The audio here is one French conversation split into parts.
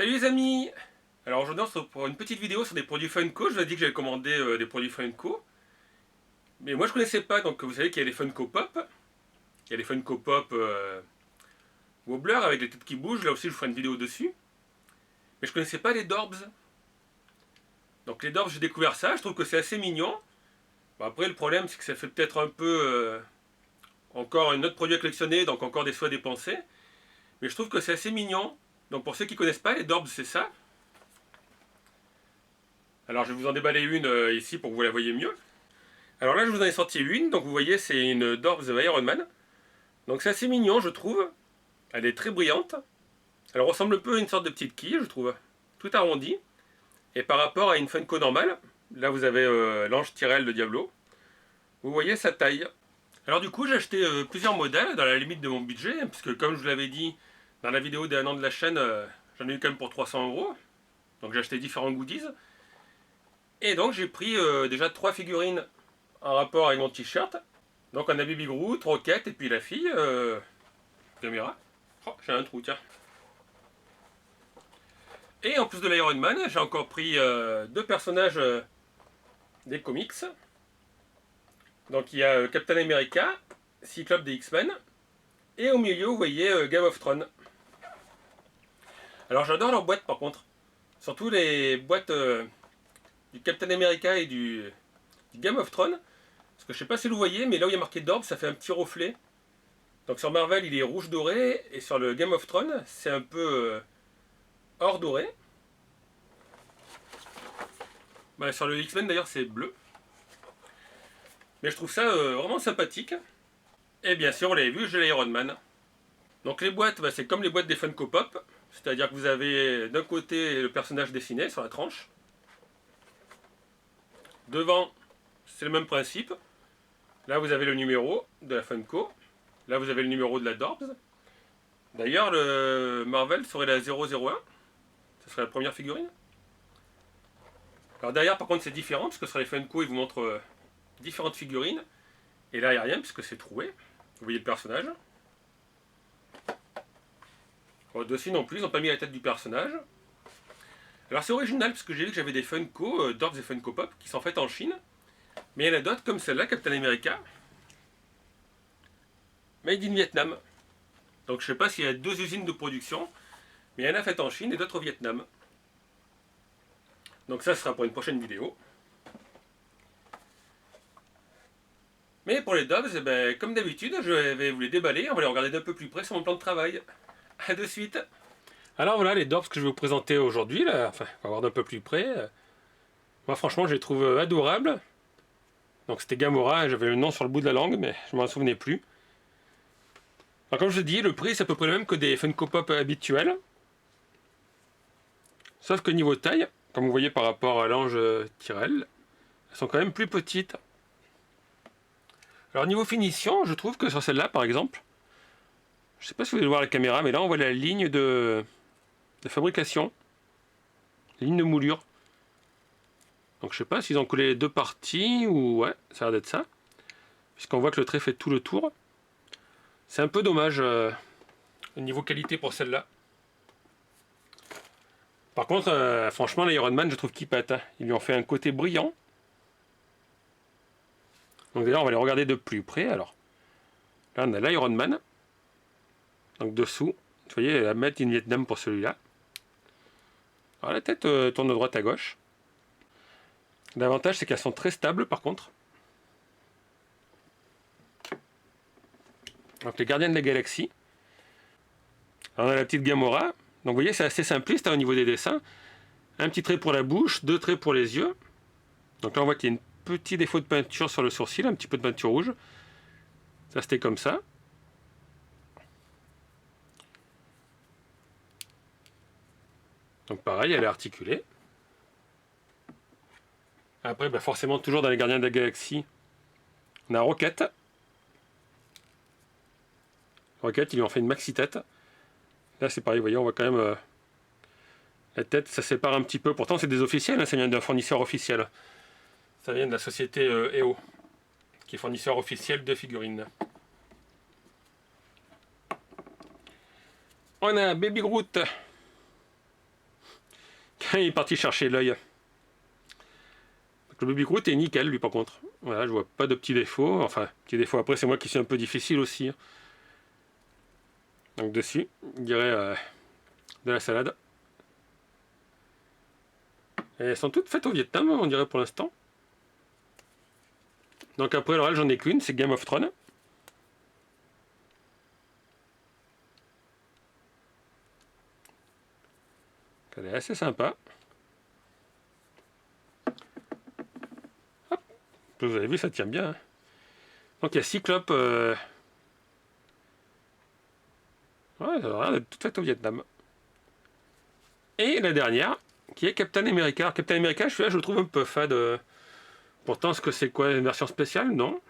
Salut les amis. Alors aujourd'hui on se retrouve pour une petite vidéo sur des produits Funko. Je vous ai dit que j'avais commandé des produits Funko. Mais moi je connaissais pas, donc vous savez qu'il y a les Funko Pop. Il y a les Funko Pop Wobbler avec les têtes qui bougent, là aussi je vous ferai une vidéo dessus. Mais je connaissais pas les Dorbs. Donc les Dorbs j'ai découvert ça, je trouve que c'est assez mignon. Bon, après le problème c'est que ça fait peut-être un peu encore un autre produit à collectionner, donc encore des sous à dépenser. Mais je trouve que c'est assez mignon. Donc pour ceux qui connaissent pas, les Dorbs c'est ça. Alors je vais vous en déballer une ici pour que vous la voyez mieux. Alors là je vous en ai sorti une, donc vous voyez c'est une Dorbs Iron Man. Donc c'est assez mignon je trouve. Elle est très brillante. Elle ressemble un peu à une sorte de petite quille je trouve. Tout arrondi. Et par rapport à une Funko normale, là vous avez l'ange Tyrell de Diablo. Vous voyez sa taille. Alors du coup j'ai acheté plusieurs modèles dans la limite de mon budget. Puisque comme je vous l'avais dit dans la vidéo d'un an de la chaîne, j'en ai eu quand même pour 300 €. Donc j'ai acheté différents goodies. Et donc j'ai pris déjà 3 figurines en rapport avec mon t-shirt. Donc on a Baby Groot, Rocket et puis la fille, caméra. Oh, j'ai un trou, tiens. Et en plus de l'Iron Man, j'ai encore pris deux personnages des comics. Donc il y a Captain America, Cyclope des X-Men. Et au milieu, vous voyez Game of Thrones. Alors j'adore leurs boîtes par contre. Surtout les boîtes du Captain America et du Game of Thrones. Parce que je sais pas si vous voyez, mais là où il y a marqué Dorb, ça fait un petit reflet. Donc sur Marvel, il est rouge doré, et sur le Game of Thrones, c'est un peu or doré. Bah, sur le X-Men d'ailleurs, c'est bleu. Mais je trouve ça vraiment sympathique. Et bien sûr, vous l'avez vu, j'ai l'Iron Man. Donc les boîtes, bah, c'est comme les boîtes des Funko Pop. C'est-à-dire que vous avez d'un côté le personnage dessiné sur la tranche. Devant, c'est le même principe. Là, vous avez le numéro de la Funko. Là, vous avez le numéro de la Dorbs. D'ailleurs, le Marvel serait la 001. Ce serait la première figurine. Alors derrière, par contre, c'est différent, parce que sur les Funko, ils vous montrent différentes figurines. Et là, il n'y a rien, puisque c'est troué. Vous voyez le personnage. Bon, dessus non plus, ils n'ont pas mis la tête du personnage. Alors c'est original, parce que j'ai vu que j'avais des Funko, Dorbs et Funko Pop, qui sont faites en Chine. Mais il y en a d'autres, comme celle-là, Captain America. Made in Vietnam. Donc je sais pas s'il y a deux usines de production, mais il y en a faites en Chine et d'autres au Vietnam. Donc ça sera pour une prochaine vidéo. Mais pour les Dobbs, eh ben, comme d'habitude, je vais vous les déballer, on va les regarder d'un peu plus près sur mon plan de travail. A de suite. Alors voilà les Dobbs que je vais vous présenter aujourd'hui, là, enfin, on va voir d'un peu plus près. Moi franchement je les trouve adorables. Donc c'était Gamora, j'avais le nom sur le bout de la langue, mais je m'en souvenais plus. Alors comme je dis, le prix c'est à peu près le même que des Funko Pop habituels. Sauf que niveau taille, comme vous voyez par rapport à l'ange Tyrell, elles sont quand même plus petites. Alors niveau finition, je trouve que sur celle-là par exemple, je sais pas si vous allez voir la caméra, mais là on voit la ligne de fabrication, ligne de moulure. Donc je sais pas s'ils ont collé les deux parties ou ouais, ça a l'air d'être ça. Puisqu'on voit que le trait fait tout le tour. C'est un peu dommage au niveau qualité pour celle-là. Par contre, franchement, l'Iron Man, je trouve qu'il pète. Ils lui ont fait un côté brillant. Donc d'ailleurs, on va les regarder de plus près. Alors, là, on a l'Iron Man. Donc dessous, vous voyez, la Made in Vietnam pour celui-là. Alors la tête tourne de droite à gauche. L'avantage, c'est qu'elles sont très stables, par contre. Donc les gardiens de la galaxie. Alors, on a la petite Gamora. Donc vous voyez, c'est assez simpliste au niveau des dessins. Un petit trait pour la bouche, deux traits pour les yeux. Donc là, on voit qu'il y a un petit défaut de peinture sur le sourcil, un petit peu de peinture rouge. Ça, c'était comme ça. Donc pareil, elle est articulée. Après, bah forcément, toujours dans les gardiens de la galaxie, on a Rocket. Rocket, ils lui ont fait une maxi tête. Là, c'est pareil, vous voyez, on voit quand même la tête, ça sépare un petit peu. Pourtant, c'est des officiels, hein, ça vient d'un fournisseur officiel. Ça vient de la société EO, qui est fournisseur officiel de figurines. On a Baby Groot. il est parti chercher l'œil. Le Baby Groot est nickel, lui, par contre. Voilà, je vois pas de petits défauts. Enfin, petits défauts. Après, c'est moi qui suis un peu difficile aussi. Donc, dessus, je dirais de la salade. Et elles sont toutes faites au Vietnam, on dirait, pour l'instant. Donc, après, alors, j'en ai qu'une, c'est Game of Thrones. Elle est assez sympa. Hop. Vous avez vu, ça tient bien. Hein. Donc il y a Cyclope. Ouais, ça a l'air d'être toute faite au Vietnam. Et la dernière, qui est Captain America. Alors, Captain America, celui-là, je le trouve un peu fade. Pourtant, est-ce que c'est quoi, une version spéciale? Non.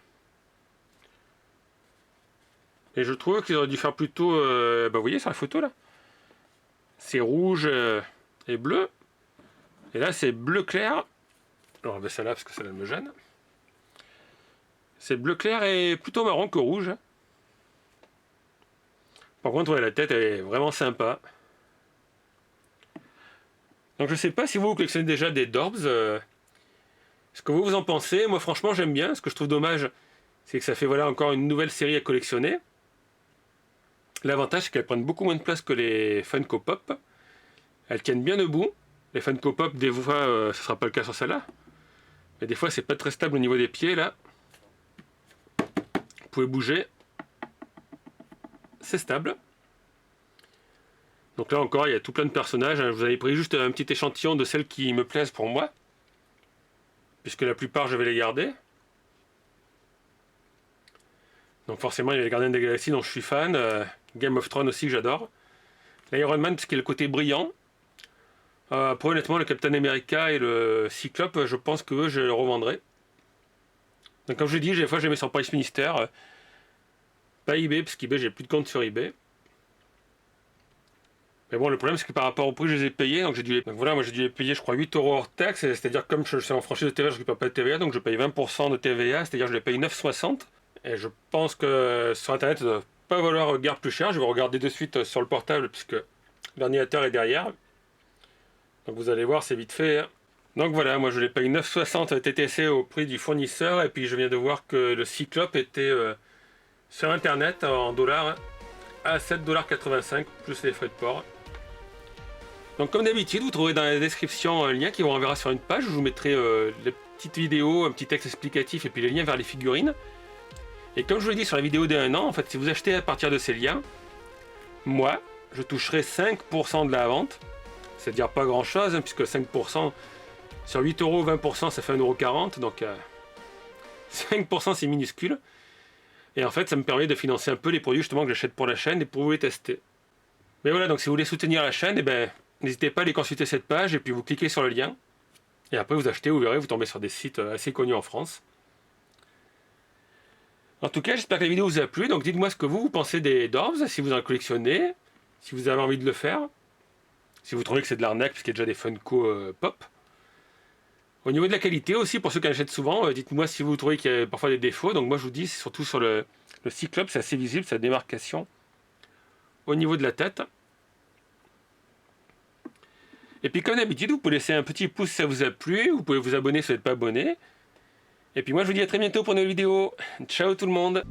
Et je trouve qu'ils auraient dû faire plutôt... bah, vous voyez sur la photo, là. C'est rouge et bleu. Et là, c'est bleu clair. Alors, on va celle-là parce que celle-là me gêne. C'est bleu clair et plutôt marron que rouge. Par contre, ouais, la tête est vraiment sympa. Donc, je sais pas si vous collectionnez déjà des Dorbs. Ce que vous en pensez. Moi, franchement, j'aime bien. Ce que je trouve dommage, c'est que ça fait voilà encore une nouvelle série à collectionner. L'avantage, c'est qu'elles prennent beaucoup moins de place que les Funko Pop. Elles tiennent bien debout. Les Funko Pop, des fois, ce sera pas le cas sur celle-là. Mais des fois, c'est pas très stable au niveau des pieds, là. Vous pouvez bouger. C'est stable. Donc là encore, il y a tout plein de personnages. Je vous avais pris juste un petit échantillon de celles qui me plaisent pour moi. Puisque la plupart, je vais les garder. Donc forcément, il y a les Gardiens des Galaxies dont je suis fan. Game of Thrones aussi, que j'adore. L'Iron Man, parce qu'il a le côté brillant. Après, honnêtement, le Captain America et le Cyclope, je pense que eux, je les revendrai. Donc comme je l'ai dit, des fois, je les mets sur Price Minister. Pas eBay, parce qu'eBay, j'ai plus de compte sur eBay. Mais bon, le problème, c'est que par rapport au prix, je les ai payés. Donc, donc voilà, moi, j'ai dû les payer, je crois, 8 € hors taxe. C'est-à-dire, comme je suis en franchise de TVA, je ne récupère pas de TVA. Donc, je paye 20% de TVA. C'est-à-dire, je les paye 9,60. Et je pense que sur Internet, ça ne doit pas valoir guère plus cher. Je vais regarder de suite sur le portable, puisque l'ordinateur est derrière. Donc, vous allez voir, c'est vite fait. Hein. Donc, voilà, moi, je les paye 9,60 TTC au prix du fournisseur. Et puis, je viens de voir que le Cyclope était sur Internet en dollars à 7,85 $ plus les frais de port. Donc comme d'habitude, vous trouverez dans la description un lien qui vous renverra sur une page où je vous mettrai les petites vidéos, un petit texte explicatif et puis les liens vers les figurines. Et comme je vous l'ai dit sur la vidéo des 1 an, en fait, si vous achetez à partir de ces liens, moi, je toucherai 5% de la vente. C'est-à-dire pas grand-chose, hein, puisque 5% sur 8 €, 20%, ça fait 1,40 €. Donc 5% c'est minuscule. Et en fait, ça me permet de financer un peu les produits justement que j'achète pour la chaîne et pour vous les tester. Mais voilà, donc si vous voulez soutenir la chaîne, eh ben, n'hésitez pas à aller consulter cette page et puis vous cliquez sur le lien. Et après vous achetez, vous verrez, vous tombez sur des sites assez connus en France. En tout cas, j'espère que la vidéo vous a plu. Donc dites-moi ce que vous pensez des Dorbs, si vous en collectionnez, si vous avez envie de le faire. Si vous trouvez que c'est de l'arnaque, puisqu'il y a déjà des Funko Pop. Au niveau de la qualité aussi, pour ceux qui en achètent souvent, dites-moi si vous trouvez qu'il y a parfois des défauts. Donc moi je vous dis, c'est surtout sur le Cyclope, c'est assez visible, sa démarcation au niveau de la tête. Et puis comme d'habitude, vous pouvez laisser un petit pouce si ça vous a plu, vous pouvez vous abonner si vous n'êtes pas abonné. Et puis moi je vous dis à très bientôt pour une nouvelle vidéo. Ciao tout le monde!